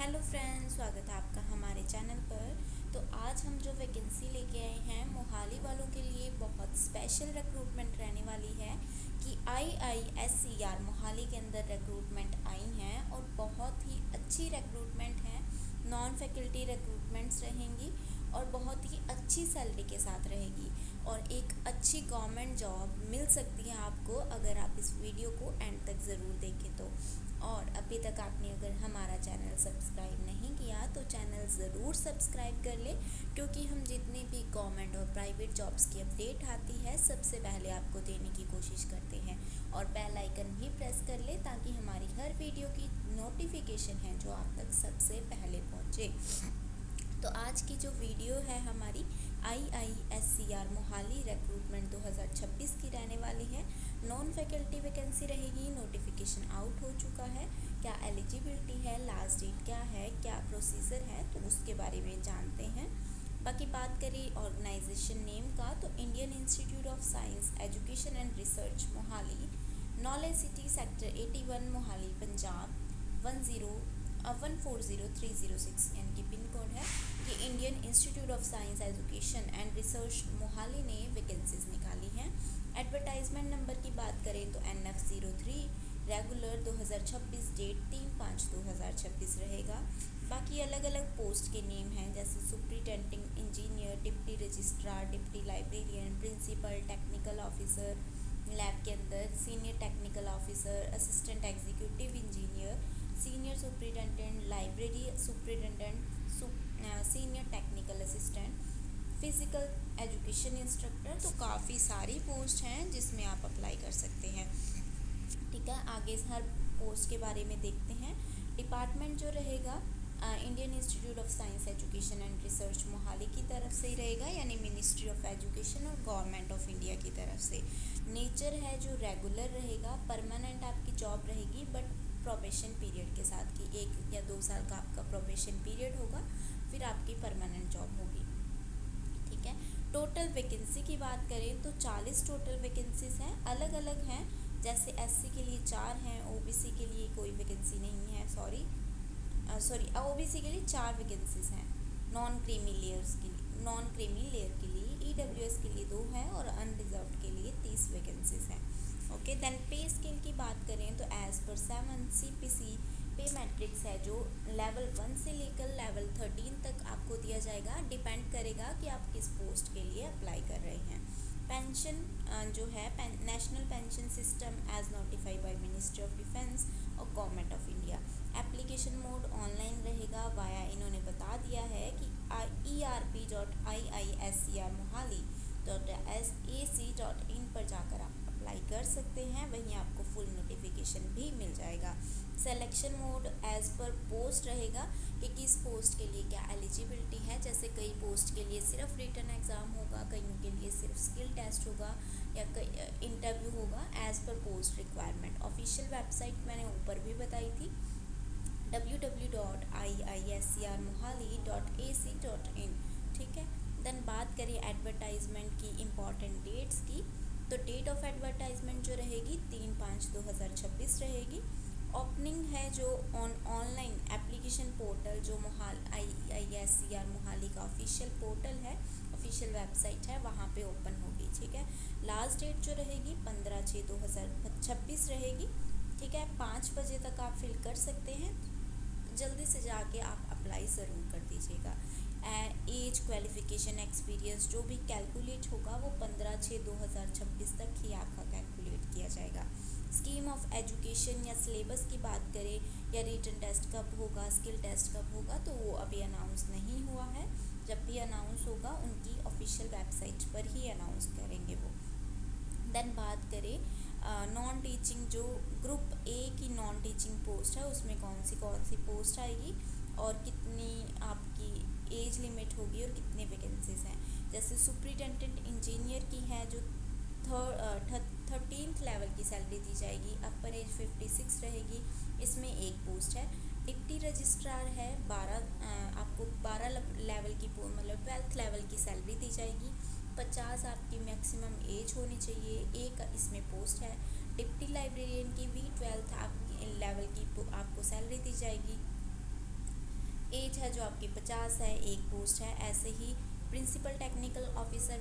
Hello friends, स्वागत है आपका हमारे चैनल पर। तो आज हम जो वैकेंसी लेके आए हैं मोहाली वालों के लिए बहुत स्पेशल रिक्रूटमेंट रहने वाली है कि IISER मोहाली के अंदर रिक्रूटमेंट आई हैं और बहुत ही अच्छी रिक्रूटमेंट है। नॉन फैकल्टी रिक्रूटमेंट्स रहेंगी और बहुत ही अच्छी सैलरी के साथ रहेगी और एक अच्छी गवर्नमेंट जॉब मिल सकती है आपको अगर आप इस वीडियो को एंड तक ज़रूर देखें तो। और अभी तक आपने अगर हमारा चैनल सब्सक्राइब नहीं किया तो चैनल ज़रूर सब्सक्राइब कर ले, क्योंकि हम जितनी भी गवर्नमेंट और प्राइवेट जॉब्स की अपडेट आती है सबसे पहले आपको देने की कोशिश करते हैं। और बेल आइकन भी प्रेस कर ले ताकि हमारी हर वीडियो की नोटिफिकेशन है जो आप तक सबसे पहले पहुँचे। तो आज की जो वीडियो है हमारी IISER मोहाली रिक्रूटमेंट 2026 की रहने वाली है। नॉन फैकल्टी वैकेंसी रहेगी, नोटिफिकेशन आउट हो चुका है, क्या एलिजिबिलिटी है, लास्ट डेट क्या है, क्या प्रोसीजर है, तो उसके बारे में जानते हैं। बाकी बात करें ऑर्गेनाइजेशन नेम का तो Indian institute of science education and research Mohali, knowledge city, sector 81 Mohali Punjab 1403306 यानी कि पिन कोड है कि Indian institute of science education and research Mohali ने वैकेंसीज निकाली हैं। एडवर्टाइजमेंट नंबर की बात करें तो NF03 रेगुलर 2026, डेट 3/5/2026 रहेगा। बाकी अलग अलग पोस्ट के नेम हैं जैसे superintending engineer, deputy registrar, deputy librarian, principal, technical officer lab के अंदर, senior technical officer, assistant executive engineer, senior superintendent, library superintendent, senior technical assistant, physical education instructor. तो काफ़ी सारी पोस्ट हैं जिसमें आप अप्लाई कर सकते हैं। ठीक है, आगे हर पोस्ट के बारे में देखते हैं। डिपार्टमेंट जो रहेगा Indian institute of science education and research Mohali की तरफ से ही रहेगा, यानी मिनिस्ट्री ऑफ एजुकेशन और गवर्नमेंट ऑफ इंडिया की तरफ से। नेचर है जो रेगुलर रहेगा, परमानेंट आपकी जॉब रहेगी बट प्रोबेशन पीरियड के साथ कि 1 या 2 साल का आपका प्रोबेशन पीरियड होगा, फिर आपकी परमानेंट जॉब होगी। ठीक है, टोटल वैकेंसी की बात करें तो 40 टोटल वैकेंसीज हैं, अलग अलग हैं। जैसे SC के लिए 4 हैं, OBC के लिए कोई वैकेंसी नहीं है, सॉरी OBC के लिए 4 वैकेंसीज हैं। नॉन क्रीमी लेयर के लिए EWS के लिए 2 हैं और अनरिजर्व्ड के लिए 30 वैकेंसीज हैं। ओके, देन पे स्केल की बात करें तो एज पर 7 CPC पे मैट्रिक्स है जो लेवल 1 से लेकर लेवल 13 तक आपको दिया जाएगा। डिपेंड करेगा कि आप किस पोस्ट के लिए अप्लाई कर रहे हैं। पेंशन जो है national pension system as notified by ministry of defence और government of India. Application mode online रहेगा वाया, इन्होंने बता दिया है कि erp.iisermohali.ac.in पर जाकर आप अप्लाई कर सकते हैं, वहीं आपको फुल नोटिफिकेशन भी मिल जाएगा। सिलेक्शन मोड एज पर पोस्ट रहेगा कि किस पोस्ट के लिए क्या एलिजिबिलिटी है। जैसे कई पोस्ट के लिए सिर्फ रिटन एग्ज़ाम होगा, कईयों के लिए सिर्फ स्किल टेस्ट होगा या इंटरव्यू होगा, एज पर पोस्ट रिक्वायरमेंट। ऑफिशियल वेबसाइट मैंने ऊपर भी बताई थी www.iisermohali.ac.in। ठीक है, देन बात करें एडवर्टाइजमेंट की इम्पॉर्टेंट डेट्स की तो डेट ऑफ एडवर्टाइजमेंट जो रहेगी 3/5/2026 रहेगी। ओपनिंग है जो ऑनलाइन एप्लीकेशन पोर्टल जो IISER मोहाली का ऑफिशियल पोर्टल है, ऑफिशियल वेबसाइट है, वहाँ पे ओपन होगी। ठीक है, लास्ट डेट जो रहेगी 15/6/2026 रहेगी। ठीक है, 5 बजे तक आप फिल कर सकते हैं, जल्दी से जाके आप अप्लाई ज़रूर कर दीजिएगा। एज, क्वालिफिकेशन, एक्सपीरियंस जो भी कैलकुलेट होगा वो 15/6/2026 तक ही आपका कैलकुलेट किया जाएगा। स्कीम ऑफ एजुकेशन या सिलेबस की बात करें या रिटन टेस्ट कब होगा, स्किल टेस्ट कब होगा, तो वो अभी अनाउंस नहीं हुआ है। जब भी अनाउंस होगा उनकी ऑफिशियल वेबसाइट पर ही अनाउंस करेंगे वो। देन बात करें नॉन टीचिंग जो ग्रुप A की नॉन टीचिंग पोस्ट है उसमें कौन सी पोस्ट आएगी और कितनी आपकी एज लिमिट होगी और कितने वैकेंसीज हैं। जैसे सुप्रिटेंडेंट इंजीनियर की है जो 13th लेवल की सैलरी दी जाएगी, अपर एज 56 रहेगी, इसमें एक पोस्ट है। डिप्टी रजिस्ट्रार है 12 आपको 12 लेवल की मतलब 12th लेवल की सैलरी दी जाएगी, 50 आपकी मैक्सिमम एज होनी चाहिए, एक इसमें पोस्ट है। डिप्टी लाइब्रेरियन की भी 12th आपकी लेवल की आपको सैलरी दी जाएगी, एज है जो आपकी 50 है, एक पोस्ट है। ऐसे ही प्रिंसिपल टेक्निकल ऑफिसर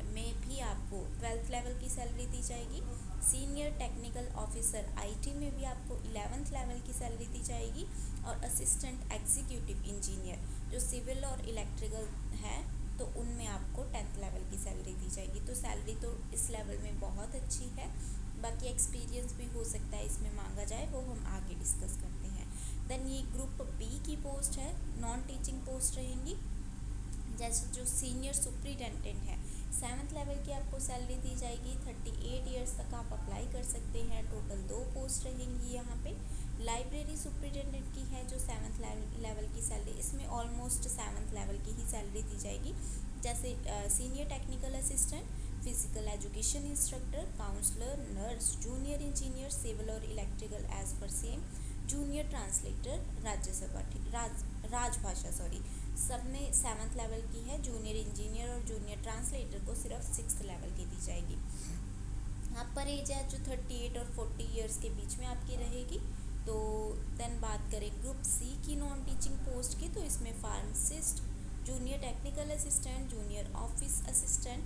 में भी आपको 12th लेवल की सैलरी दी जाएगी। सीनियर टेक्निकल ऑफिसर आईटी में भी आपको 11th लेवल की सैलरी दी जाएगी। और असिस्टेंट एग्जीक्यूटिव इंजीनियर जो सिविल और इलेक्ट्रिकल है तो उनमें आपको 10th लेवल की सैलरी दी जाएगी। तो सैलरी तो इस लेवल में बहुत अच्छी है। बाकी एक्सपीरियंस भी हो सकता है इसमें मांगा जाए, वो हम आगे डिस्कस करते हैं। देन ये ग्रुप बी की पोस्ट है, नॉन टीचिंग पोस्ट रहेंगी। जैसे जो सीनियर सुपरिटेंडेंट है 7th लेवल की आपको सैलरी दी जाएगी। 38 ईयर्स तक आप अप्लाई कर सकते हैं। टोटल 2 पोस्ट रहेंगी यहाँ पे। लाइब्रेरी सुपरिटेंडेंट की है जो 7th लेवल की सैलरी, इसमें ऑलमोस्ट 7th लेवल की ही सैलरी दी जाएगी। जैसे senior technical assistant, physical education instructor, counsellor, nurse, junior engineer civil और इलेक्ट्रिकल एज पर सेम, जूनियर ट्रांसलेटर राजभाषा सब में 7th लेवल की है। जूनियर इंजीनियर और जूनियर ट्रांसलेटर को सिर्फ 6th लेवल की दी जाएगी। अपर एज है जो 38 और 40 ईयर्स के बीच में आपकी रहेगी। तो देन बात करें ग्रुप सी की नॉन टीचिंग पोस्ट की, तो इसमें pharmacist, junior technical assistant, junior office assistant,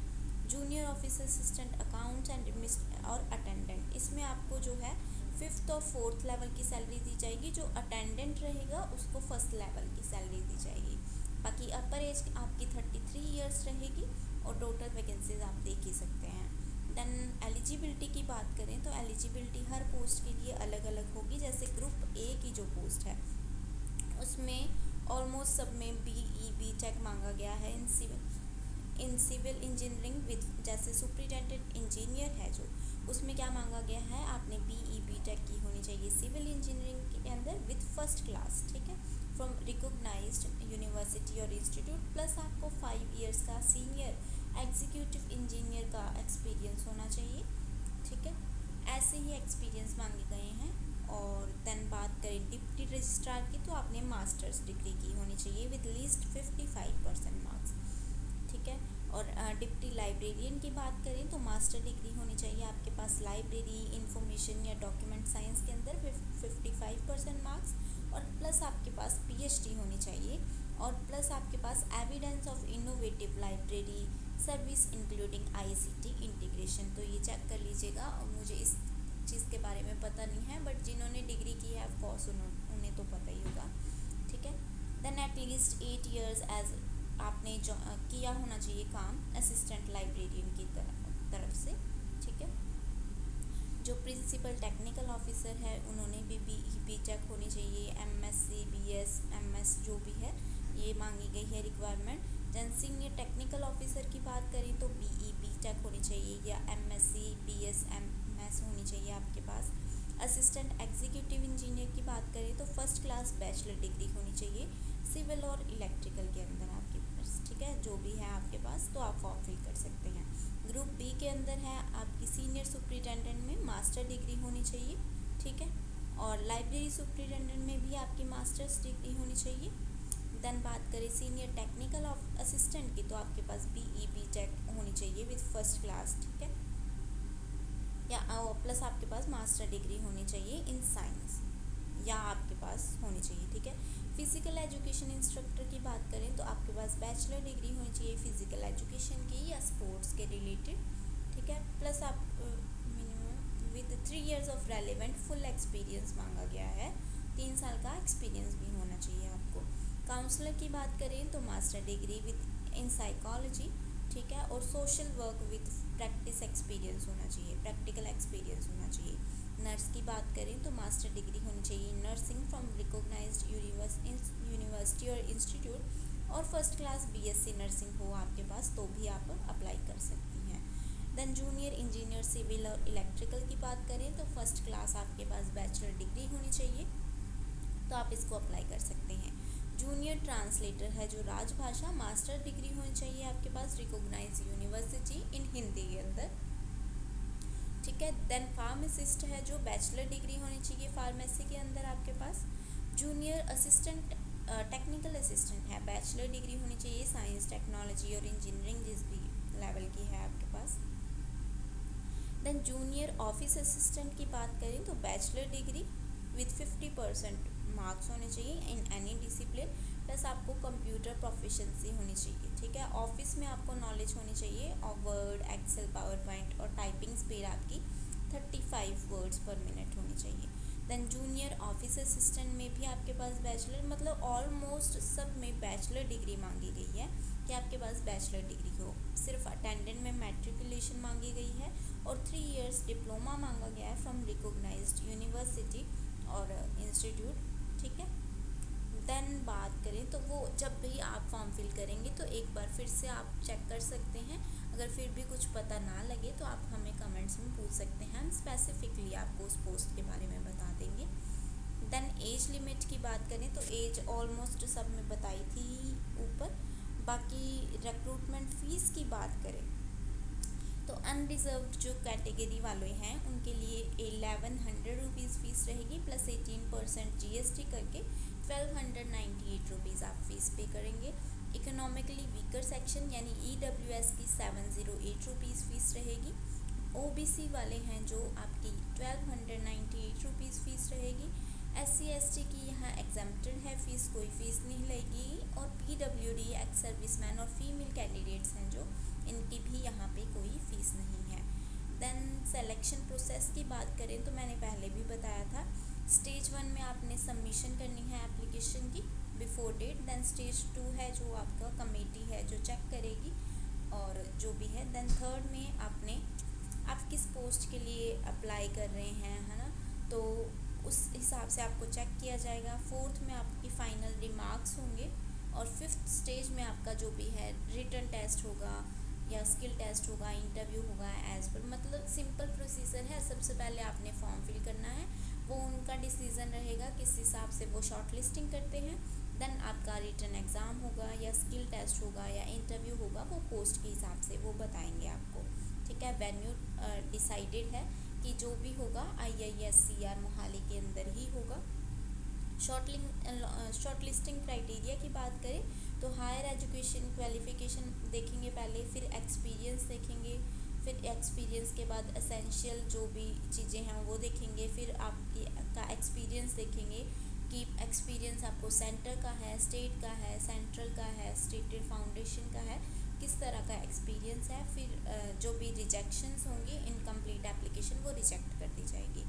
junior office assistant, accounts and और अटेंडेंट, इसमें आपको जो है 5th और 4th लेवल की सैलरी दी जाएगी। जो अटेंडेंट रहेगा उसको 1st लेवल की सैलरी दी जाएगी। बाकी अपर एज आपकी 33 ईयर्स रहेगी और टोटल वैकेंसीज आप देख ही सकते हैं। देन एलिजिबिलिटी की बात करें तो एलिजिबिलिटी हर पोस्ट के लिए अलग अलग होगी। जैसे ग्रुप ए की जो पोस्ट है उसमें ऑलमोस्ट सब में बी टेक मांगा गया है। इन सिविल इंजीनियरिंग विद, जैसे सुपरिटेंडेंट इंजीनियर है जो, उसमें क्या मांगा गया है, आपने बी टेक की होनी चाहिए सिविल इंजीनियरिंग के अंदर विद 1st क्लास, ठीक है, फ्रॉम रिकॉग्नाइज्ड यूनिवर्सिटी और इंस्टीट्यूट, प्लस आपको 5 ईयर्स का सीनियर एग्जीक्यूटिव इंजीनियर का एक्सपीरियंस होना चाहिए, ठीक है। ऐसे ही एक्सपीरियंस मांगे गए हैं। और देन बात करें डिप्टी रजिस्ट्रार की, तो आपने मास्टर्स डिग्री की होनी चाहिए विद लीस्ट 55% मार्क्स, ठीक है। और डिप्टी लाइब्रेरियन की बात करें तो मास्टर डिग्री होनी चाहिए आपके पास लाइब्रेरी इंफॉर्मेशन या डॉक्यूमेंट साइंस के अंदर 55% मार्क्स, और प्लस आपके पास पीएचडी होनी चाहिए, और प्लस आपके पास evidence of innovative library service including ICT integration. तो ये चेक कर लीजिएगा, और मुझे इस चीज़ के बारे में पता नहीं है, बट जिन्होंने डिग्री की है ऑफकोर्स उन्हें तो पता ही होगा, ठीक है। Then at least 8 years as आपने जो किया होना चाहिए काम असिस्टेंट लाइब्रेरियन की तरफ से, ठीक है। जो प्रिंसिपल टेक्निकल ऑफिसर है उन्होंने भी बी टेक होनी चाहिए, एमएससी बीएस एमएस जो भी है ये मांगी गई है रिक्वायरमेंट। जन सीनियर टेक्निकल ऑफिसर की बात करें तो बी टेक होनी चाहिए या एमएससी बीएस एमएस होनी चाहिए आपके पास। असिस्टेंट एग्जीक्यूटिव इंजीनियर की बात करें तो 1st क्लास बैचलर डिग्री होनी चाहिए सिविल और इलेक्ट्रिकल के अंदर आपके पास, ठीक है, जो भी है आपके पास तो आप फॉर्म फिल कर सकते हैं। ग्रुप बी के अंदर है आपकी सीनियर सुपरिटेंडेंट में मास्टर डिग्री होनी चाहिए, ठीक है, और लाइब्रेरी सुपरिटेंडेंट में भी आपकी मास्टर्स डिग्री होनी चाहिए। देन बात करें सीनियर टेक्निकल असिस्टेंट की, तो आपके पास बी टेक होनी चाहिए विद 1st क्लास, ठीक है, या प्लस आपके पास मास्टर डिग्री होनी चाहिए इन साइंस या आपके पास होनी चाहिए, ठीक है। फिजिकल एजुकेशन इंस्ट्रक्टर की बात करें तो आपके पास बैचलर डिग्री होनी चाहिए फिजिकल एजुकेशन की या स्पोर्ट्स के रिलेटेड, ठीक है, प्लस आप minimum with 3 years of relevant full experience मांगा गया है, 3 साल का एक्सपीरियंस भी होना चाहिए आपको। काउंसलर की बात करें तो master degree with in psychology, ठीक है, और social work with practice experience होना चाहिए, प्रैक्टिकल एक्सपीरियंस होना चाहिए। नर्स की बात करें तो मास्टर डिग्री होनी चाहिए नर्सिंग फ्रॉम रिकॉग्नाइज्ड यूनिवर्सिटी और इंस्टीट्यूट, और 1st क्लास बीएससी नर्सिंग हो आपके पास तो भी आप अप्लाई कर सकती हैं। देन जूनियर इंजीनियर सिविल और इलेक्ट्रिकल की बात करें तो 1st क्लास आपके पास बैचलर डिग्री होनी चाहिए, तो आप इसको अप्लाई कर सकते हैं। जूनियर ट्रांसलेटर है जो राजभाषा, मास्टर डिग्री होनी चाहिए आपके पास रिकॉग्नाइज यूनिवर्सिटी इन हिंदी के अंदर, ठीक है। देन फार्मासिस्ट है जो बैचलर डिग्री होनी चाहिए फार्मेसी के अंदर आपके पास। जूनियर असिस्टेंट टेक्निकल असिस्टेंट है, बैचलर डिग्री होनी चाहिए साइंस टेक्नोलॉजी और इंजीनियरिंग जिस भी लेवल की है आपके पास। देन जूनियर ऑफिस असिस्टेंट की बात करें तो बैचलर डिग्री विद 50% मार्क्स होने चाहिए इन एनी डिसिप्लिन प्लस आपको कंप्यूटर प्रोफिशिएंसी होनी चाहिए, ठीक है। ऑफिस में आपको नॉलेज होनी चाहिए और वर्ड, एक्सेल, पावर पॉइंट और टाइपिंग स्पीड आपकी 35 वर्ड्स पर मिनट होनी चाहिए। देन जूनियर ऑफिस असिस्टेंट में भी आपके पास बैचलर, मतलब ऑलमोस्ट सब में बैचलर डिग्री मांगी गई है कि आपके पास बैचलर डिग्री हो। सिर्फ अटेंडेंट में मैट्रिकुलेशन मांगी गई है और 3 इयर्स डिप्लोमा मांगा गया है फ्रॉम रिकॉग्नाइज्ड यूनिवर्सिटी और इंस्टीट्यूट, ठीक है। देन बात करें तो वो जब भी आप फॉर्म फिल करेंगे तो एक बार फिर से आप चेक कर सकते हैं। अगर फिर भी कुछ पता ना लगे तो आप हमें कमेंट्स में पूछ सकते हैं, हम स्पेसिफिकली आपको उस पोस्ट के बारे में बता देंगे। देन एज लिमिट की बात करें तो एज ऑलमोस्ट सब में बताई थी ऊपर। बाकी रिक्रूटमेंट फ़ीस की बात करें तो अनरिजर्व्ड जो कैटेगरी वाले हैं उनके लिए 1100 रुपीज़ फ़ीस रहेगी, प्लस 18% GST करके 1298 रुपीज़ आप फीस पे करेंगे। इकोनॉमिकली वीकर सेक्शन यानी EWS की 708 रुपीज़ फ़ीस रहेगी। OBC वाले हैं जो आपकी 1298 रुपीज़ फ़ीस रहेगी। SC/ST की यहाँ एग्जम्प्टेड है, फ़ीस कोई फ़ीस नहीं लगेगी। और PWD एक्स सर्विसमैन और फीमेल कैंडिडेट्स हैं जो, इनकी भी यहाँ पे कोई फ़ीस नहीं है। देन सिलेक्शन प्रोसेस की बात करें तो मैंने पहले भी बताया था, स्टेज 1 में आपने सबमिशन करनी है एप्लीकेशन की बिफोर डेट। देन स्टेज 2 है जो आपका कमेटी है जो चेक करेगी और जो भी है। देन थर्ड में आप किस पोस्ट के लिए अप्लाई कर रहे हैं, है ना, तो उस हिसाब से आपको चेक किया जाएगा। फोर्थ में आपकी फ़ाइनल रिमार्क्स होंगे और फिफ्थ स्टेज में आपका जो भी है रिटन टेस्ट होगा या स्किल टेस्ट होगा, इंटरव्यू होगा एज पर, मतलब सिंपल प्रोसीजर है। सबसे पहले आपने फॉर्म फिल करना है, वो उनका डिसीज़न रहेगा किस हिसाब से वो शॉर्ट लिस्टिंग करते हैं। देन आपका रिटन एग्ज़ाम होगा या स्किल टेस्ट होगा या इंटरव्यू होगा, वो पोस्ट के हिसाब से वो बताएंगे आपको, ठीक है। वेन्यू डिसाइडेड है कि जो भी होगा IISCR मोहाली के अंदर ही होगा। शॉर्ट लिस्टिंग क्राइटेरिया की बात करें तो हायर एजुकेशन क्वालिफिकेशन देखेंगे पहले, फिर एक्सपीरियंस देखेंगे, फिर एक्सपीरियंस के बाद एसेंशियल जो भी चीज़ें हैं वो देखेंगे, फिर आपकी का एक्सपीरियंस देखेंगे कि एक्सपीरियंस आपको सेंटर का है, स्टेट का है, सेंट्रल का है, स्टेटेड फाउंडेशन का है, किस तरह का एक्सपीरियंस है। फिर जो भी रिजेक्शंस होंगी, इनकम्प्लीट एप्लीकेशन वो रिजेक्ट कर दी जाएगी,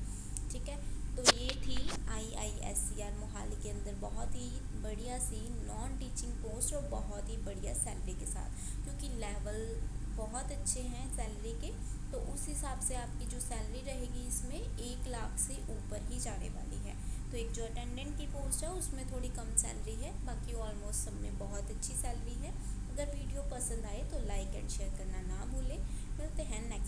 ठीक है। तो ये थी IISCR मोहाली के अंदर बहुत ही बढ़िया सी नॉन टीचिंग पोस्ट और बहुत ही बढ़िया सैलरी के साथ, क्योंकि लेवल बहुत अच्छे हैं सैलरी के, तो उस हिसाब से आपकी जो सैलरी रहेगी इसमें 1 लाख से ऊपर ही जाने वाली है। तो एक जो अटेंडेंट की पोस्ट है उसमें थोड़ी कम सैलरी है, बाकी ऑलमोस्ट सब में बहुत अच्छी सैलरी है। अगर वीडियो पसंद आए तो लाइक एंड शेयर करना ना भूलें। मिलते हैं नेक्स्ट